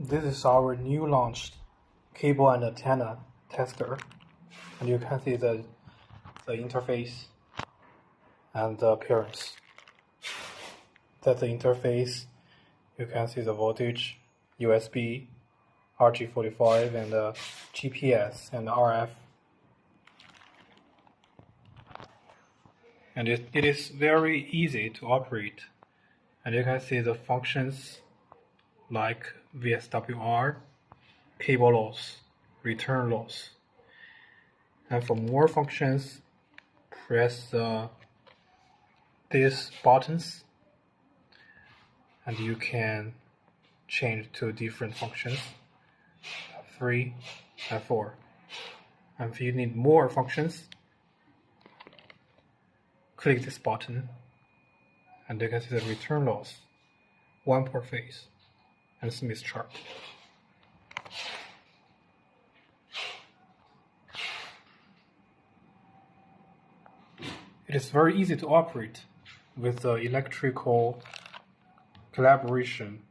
This is our new launched cable and antenna tester, and you can see the interface and the appearance. That's the interface. You can see the voltage, USB, RG45, and GPS and RF. And it is very easy to operate. And you can see the functions like VSWR, cable loss, return loss. And for more functions, press these buttons and you can change to different functions, 3 and 4. And if you need more functions, click this button and you can see the return loss, 1 per phase, and Smith chart. It is very easy to operate with the electrical collaboration